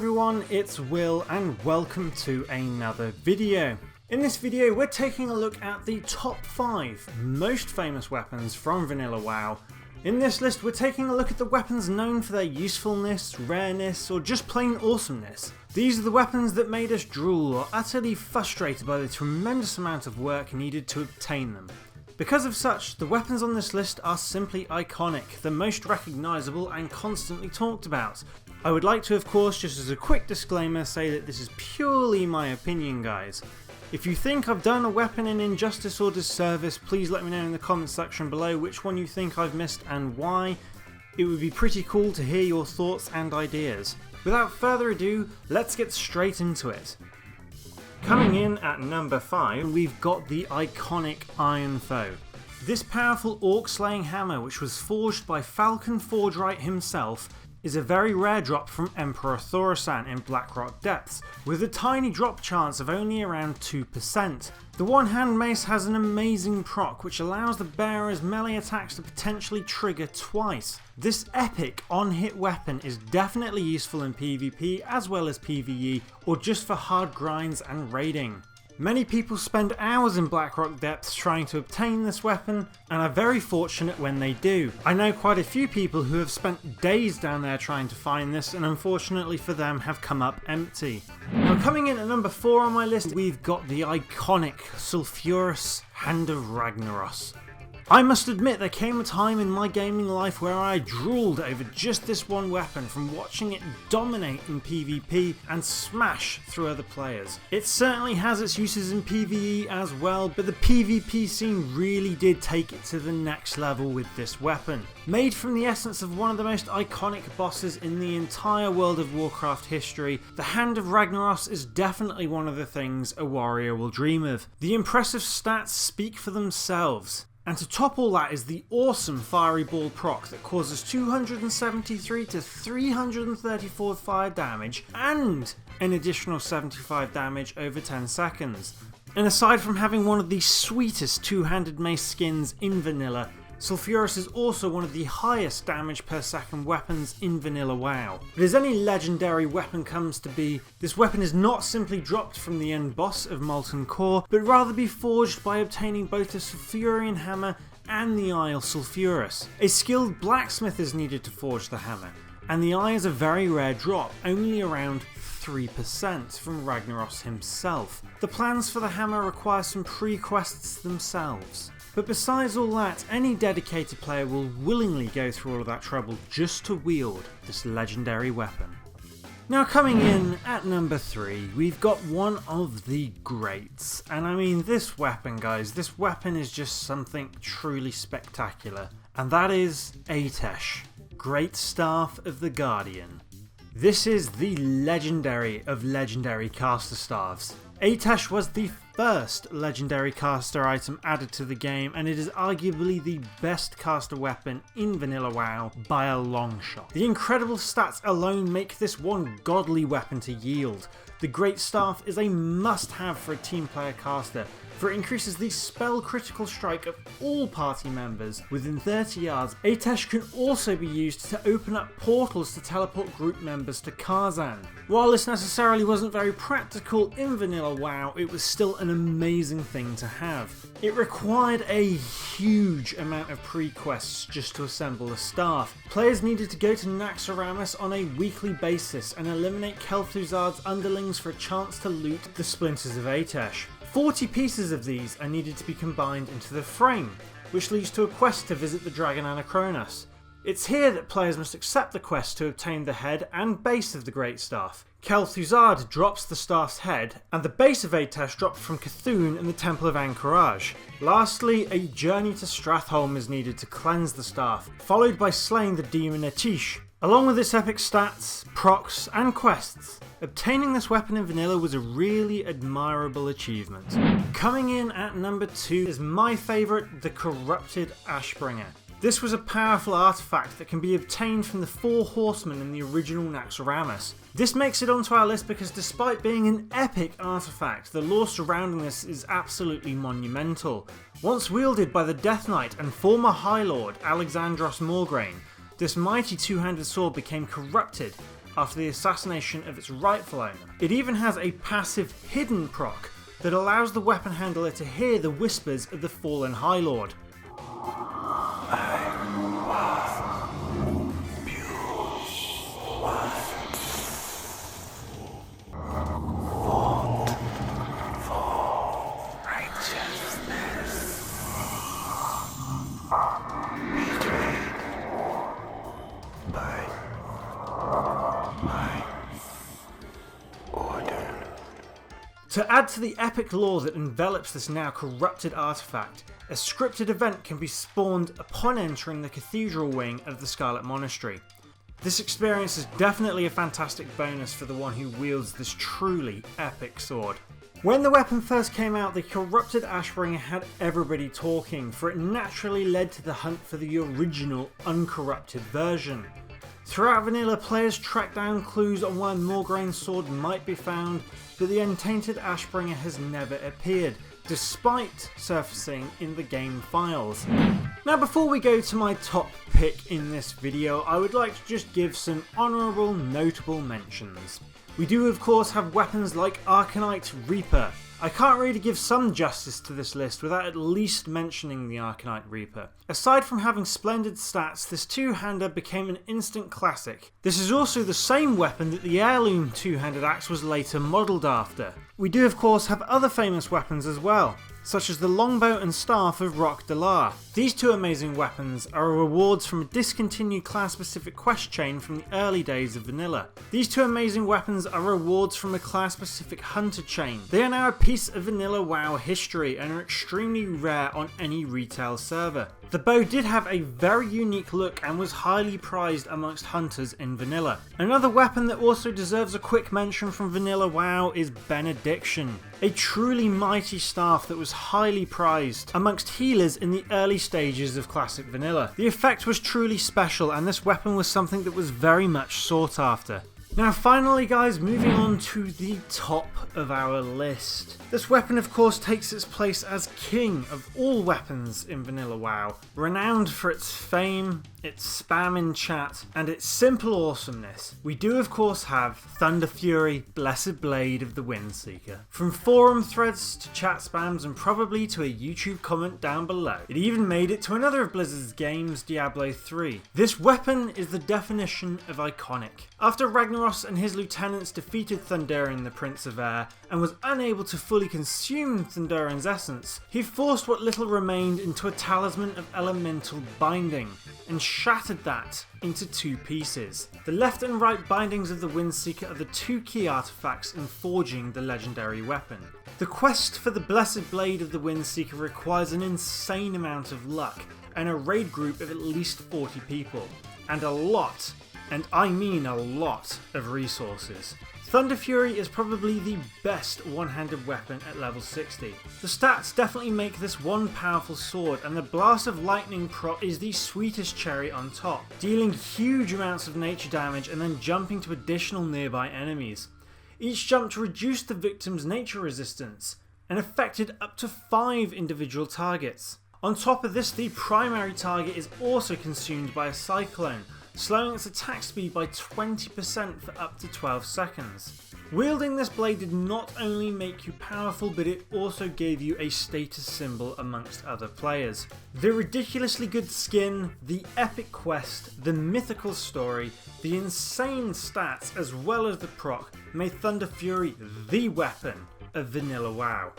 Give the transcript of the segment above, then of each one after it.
everyone, it's Will and welcome to another video. In this video we're taking a look at the top 5 most famous weapons from Vanilla WoW. In this list we're taking a look at the weapons known for their usefulness, rareness, or just plain awesomeness. These are the weapons that made us drool or utterly frustrated by the tremendous amount of work needed to obtain them. Because of such, the weapons on this list are simply iconic, the most recognisable and constantly talked about. I would like to, of course, just as a quick disclaimer, say that this is purely my opinion, guys. If you think I've done a weapon in injustice or disservice, please let me know in the comments section below which one you think I've missed and why. It would be pretty cool to hear your thoughts and ideas. Without further ado, let's get straight into it. Coming in at number 5, we've got the iconic IRONFOE. This powerful orc-slaying hammer, which was forged by Falcon Forgerite himself, is a very rare drop from Emperor Thaurissan in Blackrock Depths, with a tiny drop chance of only around 2%. The one-hand mace has an amazing proc which allows the bearer's melee attacks to potentially trigger twice. This epic on-hit weapon is definitely useful in PvP as well as PvE, or just for hard grinds and raiding. Many people spend hours in Blackrock Depths trying to obtain this weapon, and are very fortunate when they do. I know quite a few people who have spent days down there trying to find this, and unfortunately for them have come up empty. Now coming in at number 4 on my list, we've got the iconic SULFURAS Hand of Ragnaros. I must admit there came a time in my gaming life where I drooled over just this one weapon from watching it dominate in PvP and smash through other players. It certainly has its uses in PvE as well, but the PvP scene really did take it to the next level with this weapon. Made from the essence of one of the most iconic bosses in the entire World of Warcraft history, the Hand of Ragnaros is definitely one of the things a warrior will dream of. The impressive stats speak for themselves. And to top all that is the awesome Fiery Ball proc that causes 273 to 334 fire damage and an additional 75 damage over 10 seconds. And aside from having one of the sweetest two-handed mace skins in vanilla, SULFURAS is also one of the highest damage per second weapons in Vanilla WoW. But as any legendary weapon comes to be, this weapon is not simply dropped from the end boss of Molten Core, but rather be forged by obtaining both the Sulfurian hammer and the eye of SULFURAS. A skilled blacksmith is needed to forge the hammer, and the eye is a very rare drop, only around 3% from Ragnaros himself. The plans for the hammer require some pre-quests themselves. But besides all that, any dedicated player will willingly go through all of that trouble just to wield this legendary weapon. Now coming in at number 3, we've got one of the greats. And I mean this weapon, guys, this weapon is just something truly spectacular. And that is ATIESH, GREATSTAFF of the Guardian. This is the legendary of legendary caster staffs. ATIESH was the first legendary caster item added to the game, and it is arguably the best caster weapon in Vanilla WoW by a long shot. The incredible stats alone make this one godly weapon to yield. The GREATSTAFF is a must-have for a team player caster, for it increases the spell critical strike of all party members within 30 yards. ATIESH can also be used to open up portals to teleport group members to Karzhan. While this necessarily wasn't very practical in Vanilla WoW, it was still an amazing thing to have. It required a huge amount of pre-quests just to assemble the staff. Players needed to go to Naxxramas on a weekly basis and eliminate Kel'Thuzad's underlings for a chance to loot the splinters of ATIESH. 40 pieces of these are needed to be combined into the frame, which leads to a quest to visit the Dragon Anachronos. It's here that players must accept the quest to obtain the head and base of the GREATSTAFF. Kel'Thuzad drops the staff's head, and the base of ATIESH dropped from Cthulhu in the Temple of Anchorage. Lastly, a journey to Stratholme is needed to cleanse the staff, followed by slaying the demon ATIESH. Along with its epic stats, procs, and quests, obtaining this weapon in vanilla was a really admirable achievement. Coming in at number 2 is my favourite, the Corrupted ASHBRINGER. This was a powerful artifact that can be obtained from the 4 horsemen in the original Naxxramas. This makes it onto our list because despite being an epic artifact, the lore surrounding this is absolutely monumental. Once wielded by the Death Knight and former High Lord Alexandros Morgraine, this mighty two-handed sword became corrupted after the assassination of its rightful owner. It even has a passive hidden proc that allows the weapon handler to hear the whispers of the fallen High Lord. To add to the epic lore that envelops this now corrupted artifact, a scripted event can be spawned upon entering the cathedral wing of the Scarlet Monastery. This experience is definitely a fantastic bonus for the one who wields this truly epic sword. When the weapon first came out, the corrupted ASHBRINGER had everybody talking, for it naturally led to the hunt for the original uncorrupted version. Throughout Vanilla, players track down clues on where Morgraine's sword might be found, but the untainted ASHBRINGER has never appeared, despite surfacing in the game files. Now before we go to my top pick in this video, I would like to just give some honourable notable mentions. We do of course have weapons like Arcanite Reaper. I can't really give some justice to this list without at least mentioning the Arcanite Reaper. Aside from having splendid stats, this two-hander became an instant classic. This is also the same weapon that the heirloom two-handed axe was later modelled after. We do of course have other famous weapons as well, such as the longbow and staff of Roc Delar. These two amazing weapons are rewards from a discontinued class-specific quest chain from the early days of Vanilla. These two amazing weapons are rewards from a class-specific hunter chain. They are now a piece of Vanilla WoW history and are extremely rare on any retail server. The bow did have a very unique look and was highly prized amongst hunters in Vanilla. Another weapon that also deserves a quick mention from Vanilla WoW is Benediction, a truly mighty staff that was highly prized amongst healers in the early stages of classic Vanilla. The effect was truly special and this weapon was something that was very much sought after. Now finally guys, moving on to the top of our list. This weapon of course takes its place as king of all weapons in Vanilla WoW, renowned for its fame, its spam in chat, and its simple awesomeness. We do of course have Thunderfury, Blessed Blade of the Windseeker. From forum threads to chat spams and probably to a YouTube comment down below. It even made it to another of Blizzard's games, Diablo 3. This weapon is the definition of iconic. After Ragnaros and his lieutenants defeated Thunderen, the Prince of Air, and was unable to fully consume Thunderen's essence, he forced what little remained into a talisman of elemental binding, and shattered that into two pieces. The left and right bindings of the Windseeker are the two key artifacts in forging the legendary weapon. The quest for the Blessed Blade of the Windseeker requires an insane amount of luck, and a raid group of at least 40 people, and a lot, and I mean a lot, of resources. Thunderfury is probably the best one-handed weapon at level 60. The stats definitely make this one powerful sword, and the Blast of Lightning proc is the sweetest cherry on top, dealing huge amounts of nature damage and then jumping to additional nearby enemies. Each jump reduced the victim's nature resistance, and affected up to 5 individual targets. On top of this, the primary target is also consumed by a cyclone, slowing its attack speed by 20% for up to 12 seconds. Wielding this blade did not only make you powerful, but it also gave you a status symbol amongst other players. The ridiculously good skin, the epic quest, the mythical story, the insane stats as well as the proc made Thunderfury the weapon of Vanilla WoW.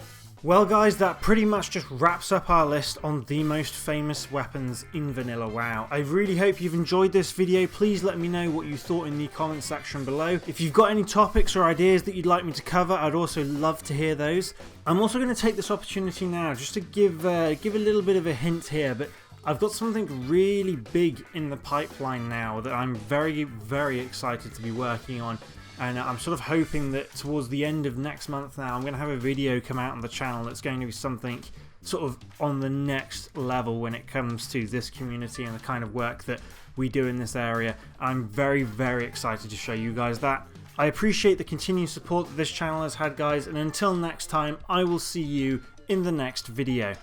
Well guys, that pretty much just wraps up our list on the most famous weapons in Vanilla WoW. I really hope you've enjoyed this video. Please let me know what you thought in the comment section below. If you've got any topics or ideas that you'd like me to cover, I'd also love to hear those. I'm also going to take this opportunity now just to give a little bit of a hint here, but I've got something really big in the pipeline now that I'm very, very excited to be working on. And I'm sort of hoping that towards the end of next month now, I'm going to have a video come out on the channel that's going to be something sort of on the next level when it comes to this community and the kind of work that we do in this area. I'm very, very excited to show you guys that. I appreciate the continued support that this channel has had, guys, and until next time, I will see you in the next video.